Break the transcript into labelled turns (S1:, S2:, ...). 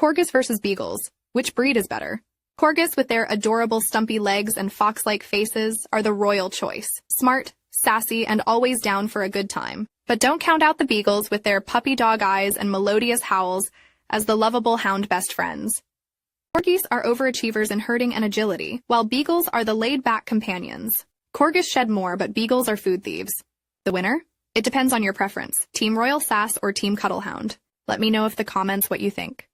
S1: Corgis versus Beagles. Which breed is better? Corgis, with their adorable stumpy legs and fox-like faces, are the royal choice. Smart, sassy, and always down for a good time. But don't count out the Beagles with their puppy dog eyes and melodious howls as the lovable hound best friends. Corgis are overachievers in herding and agility, while Beagles are the laid-back companions. Corgis shed more, but Beagles are food thieves. The winner? It depends on your preference. Team Royal Sass or Team Cuddlehound. Let me know in the comments what you think.